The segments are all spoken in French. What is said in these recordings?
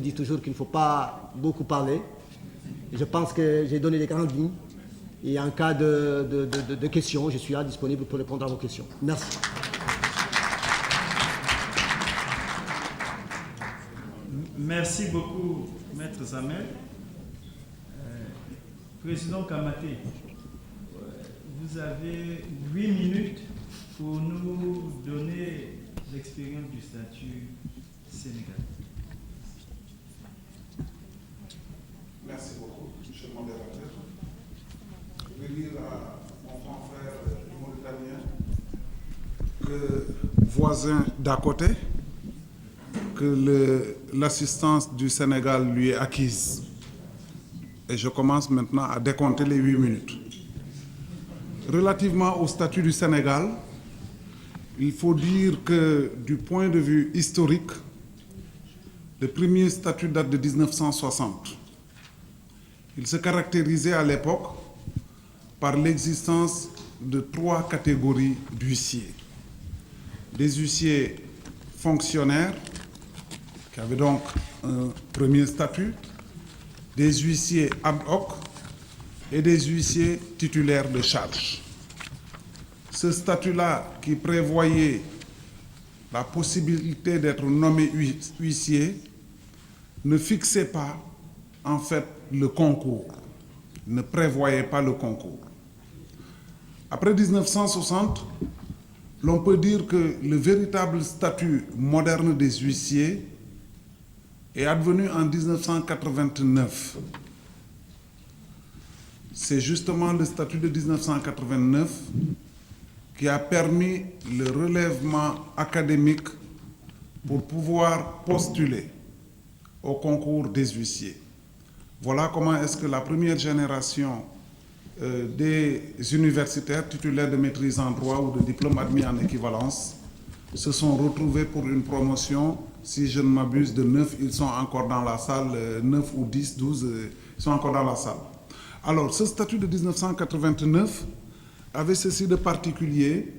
dis toujours qu'il ne faut pas beaucoup parler. Et je pense que j'ai donné les grandes lignes. Et en cas de questions, je suis là disponible pour répondre à vos questions. Merci. Merci beaucoup, Maître Zamel. Président Kamaté, vous avez 8 minutes pour nous donner l'expérience du statut sénégalais. Merci beaucoup, monsieur le modérateur. Je vais dire à mon confrère mauritanien, que voisin d'à côté, que l'assistance du Sénégal lui est acquise. Et je commence maintenant à décompter les 8 minutes. Relativement au statut du Sénégal, il faut dire que du point de vue historique, le premier statut date de 1960. Il se caractérisait à l'époque par l'existence de 3 catégories d'huissiers. Des huissiers fonctionnaires, qui avaient donc un premier statut, des huissiers ad hoc et des huissiers titulaires de charge. Ce statut-là, qui prévoyait la possibilité d'être nommé huissier, ne fixait pas en fait le concours, ne prévoyait pas le concours. Après 1960, l'on peut dire que le véritable statut moderne des huissiers est advenu en 1989. C'est justement le statut de 1989 qui a permis le relèvement académique pour pouvoir postuler au concours des huissiers. Voilà comment est-ce que la première génération des universitaires titulaires de maîtrise en droit ou de diplôme admis en équivalence se sont retrouvés pour une promotion, si je ne m'abuse, de 9, ils sont encore dans la salle, 9 ou 10, 12, ils sont encore dans la salle. Alors, ce statut de 1989 avait ceci de particulier,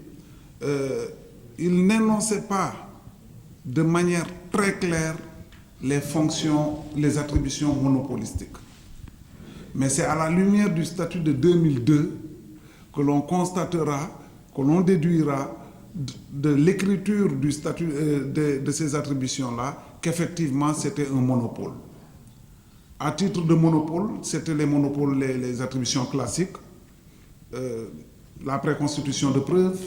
il n'énonçait pas de manière très claire les fonctions, les attributions monopolistiques. Mais c'est à la lumière du statut de 2002 que l'on constatera, que l'on déduira de l'écriture du statut de ces attributions-là qu'effectivement c'était un monopole. À titre de monopole, c'était les monopoles, les attributions classiques, la préconstitution de preuves,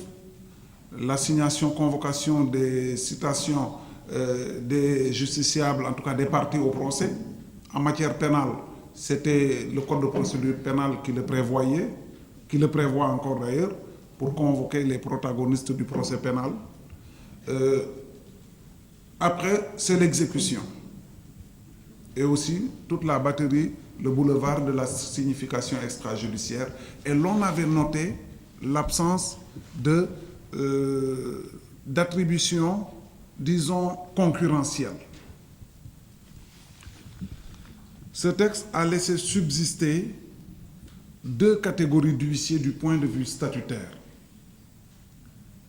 l'assignation, convocation des citations des justiciables, en tout cas des parties au procès. En matière pénale, c'était le code de procédure pénale qui le prévoyait, qui le prévoit encore d'ailleurs, pour convoquer les protagonistes du procès pénal. Après, c'est l'exécution. Et aussi toute la batterie, le boulevard de la signification extrajudiciaire. Et l'on avait noté l'absence d'attribution, disons, concurrentielle. Ce texte a laissé subsister 2 catégories d'huissiers du point de vue statutaire.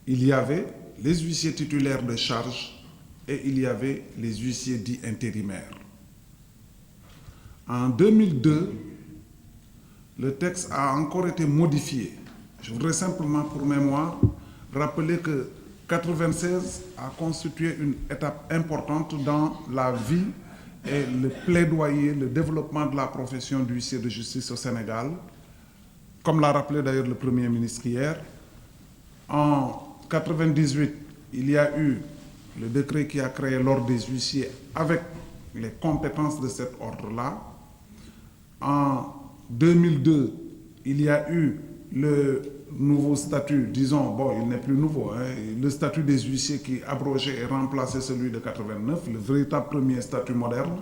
Il y avait les huissiers titulaires de charge et il y avait les huissiers dits intérimaires. En 2002, le texte a encore été modifié. Je voudrais simplement, pour mémoire, rappeler que 1996 a constitué une étape importante dans la vie et le plaidoyer, le développement de la profession d'huissier de justice au Sénégal, comme l'a rappelé d'ailleurs le Premier ministre hier. En 1998, il y a eu le décret qui a créé l'ordre des huissiers avec les compétences de cet ordre-là. En 2002, il y a eu le nouveau statut, disons, bon, il n'est plus nouveau, hein, le statut des huissiers qui abrogé et remplacé celui de 89, le véritable premier statut moderne.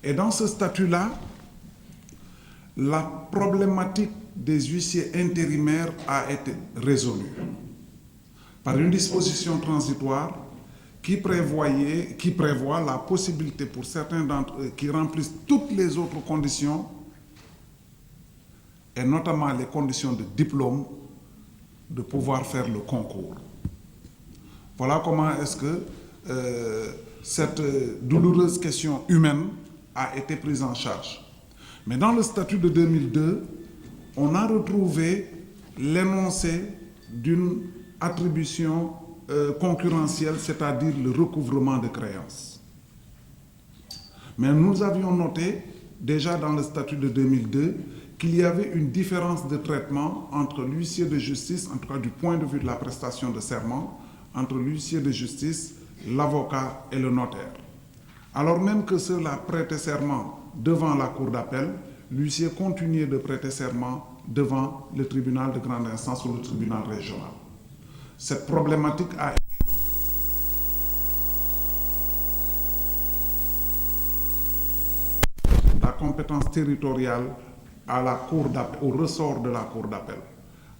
Et dans ce statut-là, la problématique des huissiers intérimaires a été résolue par une disposition transitoire qui prévoit la possibilité pour certains d'entre eux qui remplissent toutes les autres conditions, et notamment les conditions de diplôme, de pouvoir faire le concours. Voilà comment est-ce que cette douloureuse question humaine a été prise en charge. Mais dans le statut de 2002, on a retrouvé l'énoncé d'une attribution concurrentielle, c'est-à-dire le recouvrement de créances. Mais nous avions noté, déjà dans le statut de 2002, qu'il y avait une différence de traitement entre l'huissier de justice, en tout cas du point de vue de la prestation de serment, entre l'huissier de justice, l'avocat et le notaire. Alors même que ceux-là prêtaient serment devant la cour d'appel, l'huissier continuait de prêter serment devant le tribunal de grande instance ou le tribunal régional. Cette problématique a été la compétence territoriale à la cour d'appel, au ressort de la cour d'appel.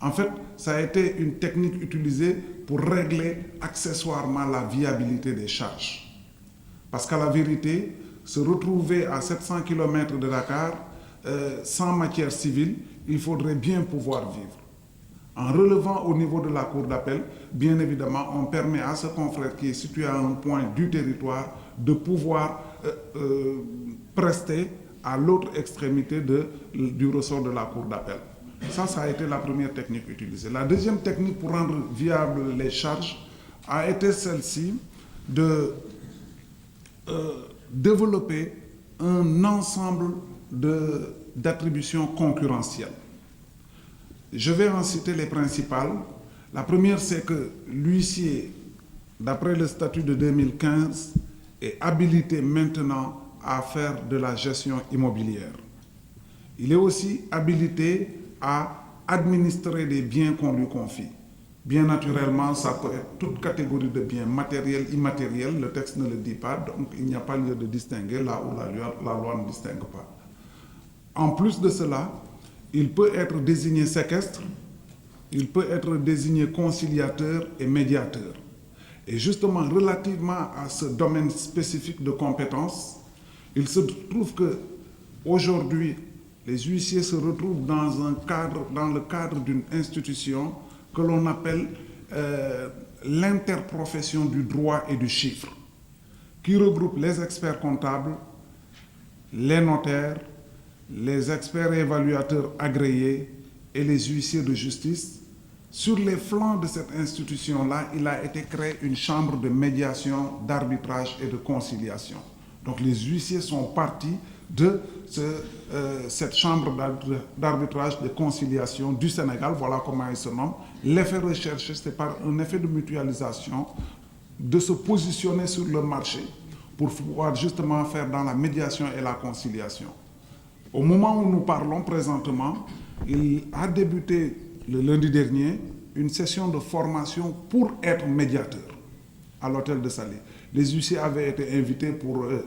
En fait, ça a été une technique utilisée pour régler accessoirement la viabilité des charges. Parce qu'à la vérité, se retrouver à 700 km de Dakar, sans matière civile, il faudrait bien pouvoir vivre. En relevant au niveau de la cour d'appel, bien évidemment, on permet à ce confrère qui est situé à un point du territoire de pouvoir prester à l'autre extrémité du ressort de la cour d'appel. Ça a été la première technique utilisée. La deuxième technique pour rendre viables les charges a été celle-ci de développer un ensemble d'attributions concurrentielles. Je vais en citer les principales. La première, c'est que l'huissier, d'après le statut de 2015, est habilité maintenant à faire de la gestion immobilière. Il est aussi habilité à administrer les biens qu'on lui confie. Bien naturellement, ça peut être toute catégorie de biens, matériels, immatériels, le texte ne le dit pas, donc il n'y a pas lieu de distinguer là où la loi ne distingue pas. En plus de cela, il peut être désigné séquestre, il peut être désigné conciliateur et médiateur. Et justement, relativement à ce domaine spécifique de compétences, il se trouve qu'aujourd'hui, les huissiers se retrouvent dans le cadre d'une institution que l'on appelle l'interprofession du droit et du chiffre, qui regroupe les experts comptables, les notaires, les experts et évaluateurs agréés et les huissiers de justice. Sur les flancs de cette institution-là, il a été créé une chambre de médiation, d'arbitrage et de conciliation. Donc les huissiers sont partis de cette chambre d'arbitrage de conciliation du Sénégal, voilà comment il se nomme. L'effet recherché, c'est par un effet de mutualisation, de se positionner sur le marché pour pouvoir justement faire dans la médiation et la conciliation. Au moment où nous parlons présentement, il a débuté le lundi dernier une session de formation pour être médiateur à l'hôtel de Salé. Les huissiers avaient été invités pour eux,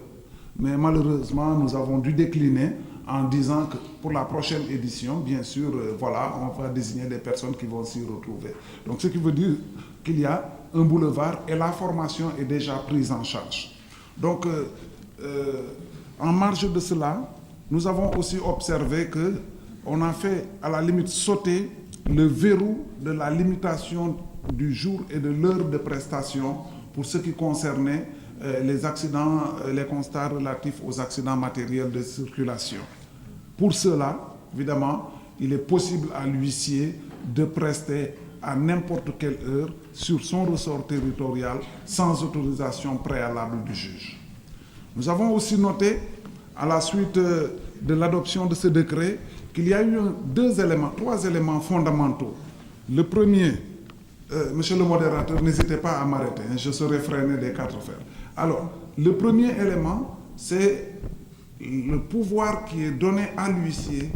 mais malheureusement, nous avons dû décliner en disant que pour la prochaine édition, bien sûr, voilà, on va désigner des personnes qui vont s'y retrouver. Donc, ce qui veut dire qu'il y a un boulevard et la formation est déjà prise en charge. Donc, en marge de cela, nous avons aussi observé qu'on a fait, à la limite, sauter le verrou de la limitation du jour et de l'heure de prestation pour ce qui concernait les accidents, les constats relatifs aux accidents matériels de circulation. Pour cela, évidemment, il est possible à l'huissier de prester à n'importe quelle heure sur son ressort territorial sans autorisation préalable du juge. Nous avons aussi noté, à la suite de l'adoption de ce décret, qu'il y a eu trois éléments fondamentaux. Le premier, monsieur le modérateur, n'hésitez pas à m'arrêter, je serai freiné des 4 fers. Alors, le premier élément, c'est le pouvoir qui est donné à l'huissier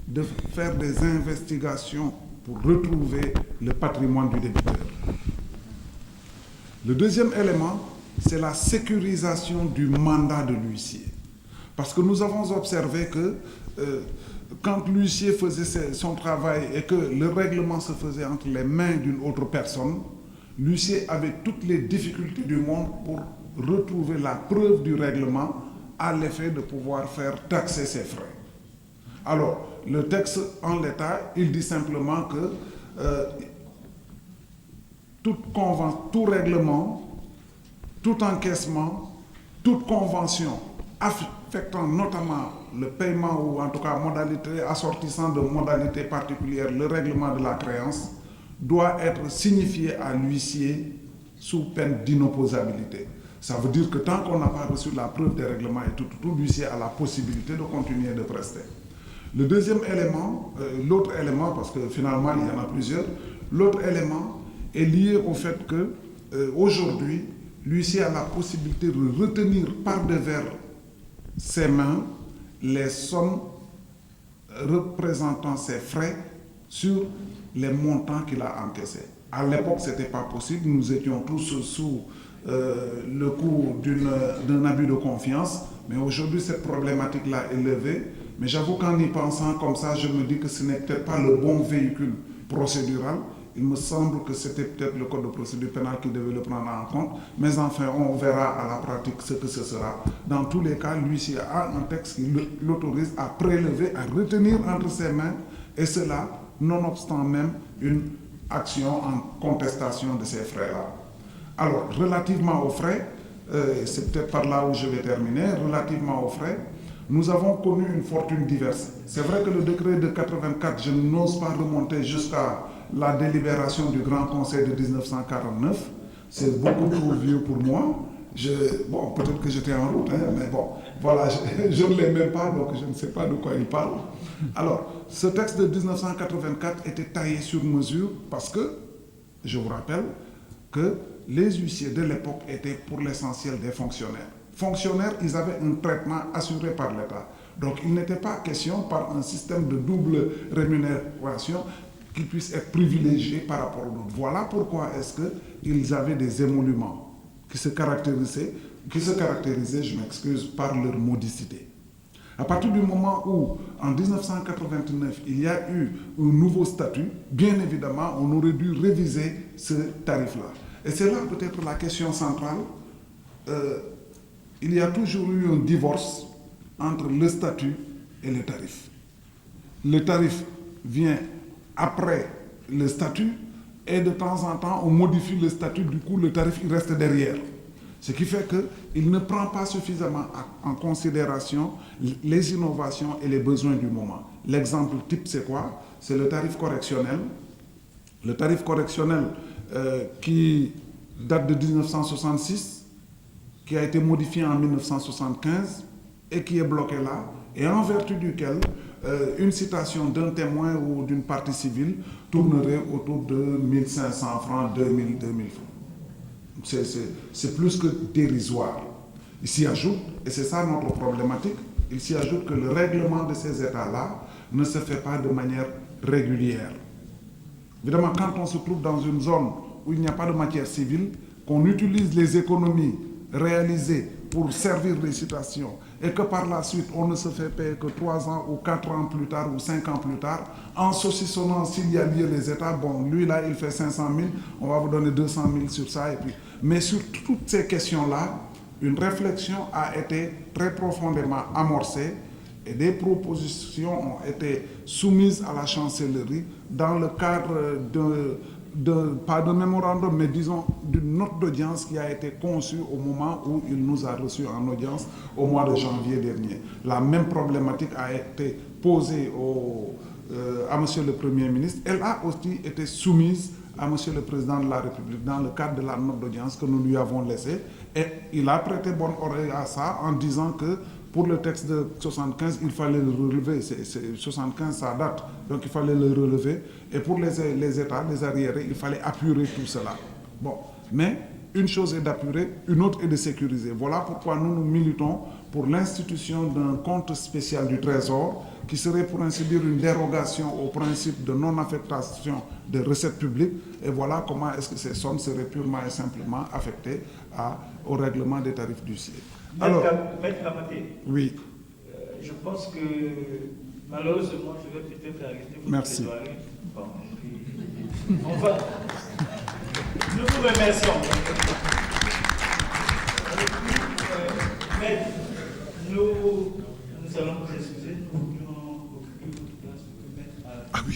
de faire des investigations pour retrouver le patrimoine du débiteur. Le deuxième élément, c'est la sécurisation du mandat de l'huissier. Parce que nous avons observé que quand l'huissier faisait son travail et que le règlement se faisait entre les mains d'une autre personne, l'huissier avait toutes les difficultés du monde pour retrouver la preuve du règlement à l'effet de pouvoir faire taxer ses frais. Alors, le texte en l'état, il dit simplement que tout règlement, tout encaissement toute convention affectant notamment le paiement ou en tout cas modalité assortissant de modalités particulières le règlement de la créance doit être signifié à l'huissier sous peine d'inopposabilité. Ça veut dire que tant qu'on n'a pas reçu la preuve des règlements et tout l'huissier a la possibilité de continuer de prester. Le deuxième élément, l'autre élément, parce que finalement il y en a plusieurs, l'autre élément est lié au fait que aujourd'hui, l'huissier a la possibilité de retenir par devers ses mains les sommes représentant ses frais sur les montants qu'il a encaissés. À l'époque, ce n'était pas possible. Nous étions tous sous le coup d'un abus de confiance. Mais aujourd'hui, cette problématique-là est levée. Mais j'avoue qu'en y pensant comme ça, je me dis que ce n'est peut-être pas le bon véhicule procédural. Il me semble que c'était peut-être le code de procédure pénale qui devait le prendre en compte. Mais enfin, on verra à la pratique ce que ce sera. Dans tous les cas, l'huissier a un texte qui l'autorise à prélever, à retenir entre ses mains, et cela nonobstant même une action en contestation de ces frais-là. Alors, relativement aux frais, c'est peut-être par là où je vais terminer, relativement aux frais, nous avons connu une fortune diverse. C'est vrai que le décret de 84, je n'ose pas remonter jusqu'à la délibération du Grand Conseil de 1949. C'est beaucoup trop vieux pour moi. Bon, peut-être que j'étais en route, hein, mais bon, voilà, je ne l'ai même pas, donc je ne sais pas de quoi il parle. Alors, ce texte de 1984 était taillé sur mesure parce que, je vous rappelle, que les huissiers de l'époque étaient pour l'essentiel des fonctionnaires. Fonctionnaires, ils avaient un traitement assuré par l'État. Donc, il n'était pas question par un système de double rémunération qu'ils puissent être privilégiés par rapport aux autres. Voilà pourquoi est-ce qu'ils avaient des émoluments qui se caractérisaient, je m'excuse, par leur modicité. À partir du moment où, en 1989, il y a eu un nouveau statut, bien évidemment, on aurait dû réviser ce tarif-là. Et c'est là peut-être la question centrale. Il y a toujours eu un divorce entre le statut et le tarif. Le tarif vient après le statut et de temps en temps, on modifie le statut, du coup, le tarif il reste derrière. Ce qui fait qu'il ne prend pas suffisamment en considération les innovations et les besoins du moment. L'exemple type, c'est quoi? C'est le tarif correctionnel. Le tarif correctionnel qui date de 1966, qui a été modifié en 1975 et qui est bloqué là, et en vertu duquel une citation d'un témoin ou d'une partie civile tournerait autour de 1500 francs, 2000 francs. C'est plus que dérisoire. Il s'y ajoute, et c'est ça notre problématique, il s'y ajoute que le règlement de ces États-là ne se fait pas de manière régulière. Évidemment, quand on se trouve dans une zone où il n'y a pas de matière civile, qu'on utilise les économies réalisées pour servir les citations, et que par la suite, on ne se fait payer que 3 ans ou 4 ans plus tard ou 5 ans plus tard, en saucissonnant s'il y a lieu les États, bon, lui là, il fait 500 000, on va vous donner 200 000 sur ça, et puis... Mais sur toutes ces questions-là, une réflexion a été très profondément amorcée et des propositions ont été soumises à la chancellerie dans le cadre pas de mémorandum, mais disons d'une note d'audience qui a été conçue au moment où il nous a reçus en audience au mois de janvier dernier. La même problématique a été posée à M. le Premier ministre. Elle a aussi été soumise à M. le Président de la République dans le cadre de la note d'audience que nous lui avons laissée. Et il a prêté bonne oreille à ça en disant que pour le texte de 75, il fallait le relever. 75, ça date, donc il fallait le relever. Et pour les États, les arriérés, il fallait apurer tout cela. Bon, mais une chose est d'apurer, une autre est de sécuriser. Voilà pourquoi nous militons pour l'institution d'un compte spécial du Trésor qui serait pour ainsi dire une dérogation au principe de non-affectation des recettes publiques. Et voilà comment est-ce que ces sommes seraient purement et simplement affectées au règlement des tarifs d'huissier. Alors, Maître Kamaté, oui. Je pense que malheureusement, je vais peut-être arrêter votre Merci. plaidoirie. Bon, on va... Nous vous remercions. Mais nous allons vous excuser, nous voulions occuper votre place pour mettre à... Ah oui.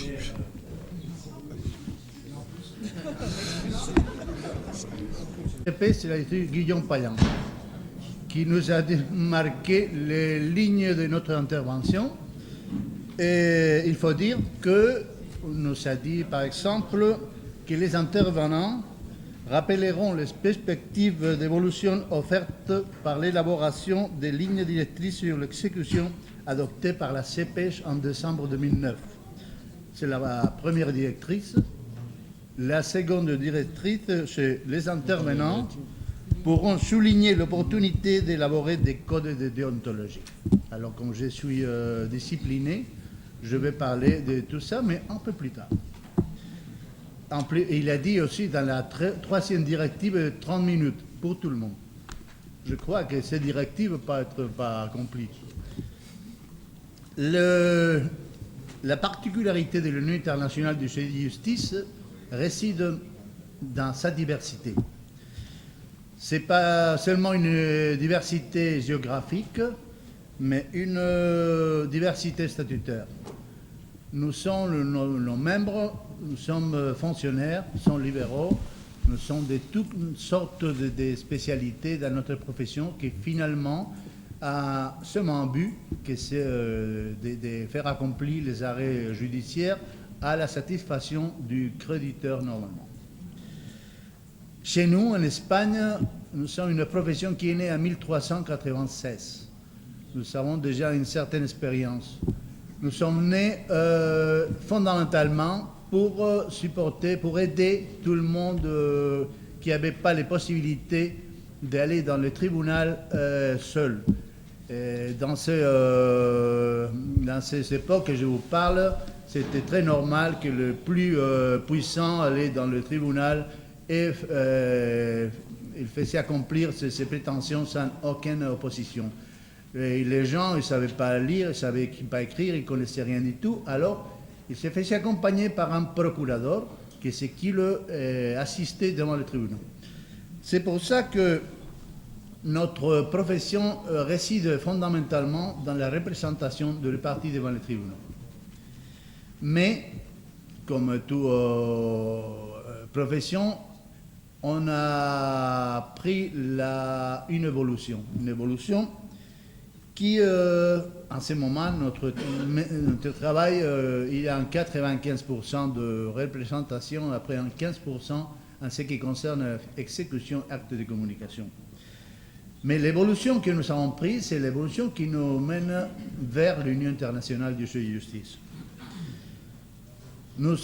C'est la Guillaume Payan, qui nous a marqué les lignes de notre intervention. Et il faut dire que nous a dit, par exemple, que les intervenants rappelleront les perspectives d'évolution offertes par l'élaboration des lignes directrices sur l'exécution adoptées par la CPEJ en décembre 2009. C'est la première directrice. La seconde directrice, c'est les intervenants pourront souligner l'opportunité d'élaborer des codes de déontologie. Alors, comme je suis discipliné, je vais parler de tout ça, mais un peu plus tard. Il a dit aussi dans la troisième directive 30 minutes pour tout le monde. Je crois que cette directive ne peut être pas accomplie. La particularité de l'Union internationale du jeu de justice réside dans sa diversité. Ce n'est pas seulement une diversité géographique, mais une diversité statutaire. Nous sommes nos membres, nous sommes fonctionnaires, nous sommes libéraux, nous sommes de toutes sortes de spécialités dans notre profession qui finalement a seulement un but, que c'est de faire accomplir les arrêts judiciaires à la satisfaction du créditeur normalement. Chez nous, en Espagne, nous sommes une profession qui est née en 1396. Nous avons déjà une certaine expérience. Nous sommes nés fondamentalement pour supporter, pour aider tout le monde qui n'avait pas les possibilités d'aller dans le tribunal seul. Et dans ces époques que je vous parle, c'était très normal que le plus puissant allait dans le tribunal et il faisait accomplir ses prétentions sans aucune opposition. Et les gens, ils ne savaient pas lire, ils ne savaient pas écrire, ils ne connaissaient rien du tout. Alors, il se faisait accompagner par un procurador, qui c'est qui le assistait devant le tribunal. C'est pour ça que notre profession réside fondamentalement dans la représentation de la partie devant les tribunaux. Mais, comme toute profession, on a pris une évolution qui, en ce moment, notre travail, il y a un 95% de représentation, après un 15% en ce qui concerne l'exécution acte de communication. Mais l'évolution que nous avons prise, c'est l'évolution qui nous mène vers l'Union internationale du jeu de justice. Nous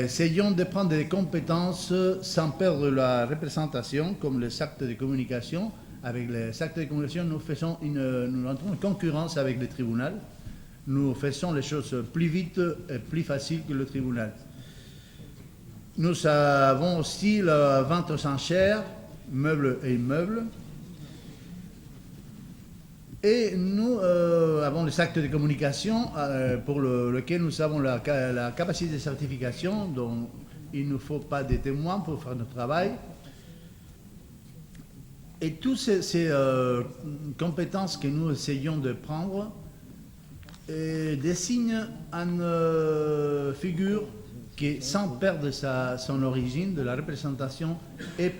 essayons de prendre des compétences sans perdre la représentation, comme les actes de communication. Avec les actes de communication, nous entrons en concurrence avec le tribunal. Nous faisons les choses plus vite et plus faciles que le tribunal. Nous avons aussi la vente aux enchères, meubles et immeubles. Et nous avons les actes de communication pour lesquels nous avons la capacité de certification, dont il ne nous faut pas de témoins pour faire notre travail. Et toutes ces compétences que nous essayons de prendre dessinent une figure qui, sans perdre son origine de la représentation, est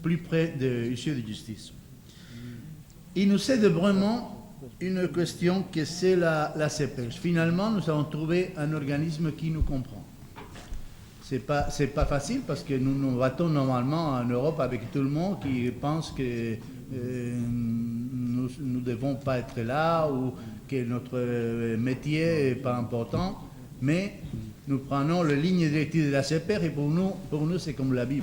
plus près du jeu de justice. Il nous aide vraiment une question que c'est la CPEJ. Finalement, nous avons trouvé un organisme qui nous comprend. C'est pas facile parce que nous nous battons normalement en Europe avec tout le monde qui pense que nous ne devons pas être là ou que notre métier n'est pas important. Mais nous prenons les lignes directives de la CPEJ et pour nous c'est comme la Bible.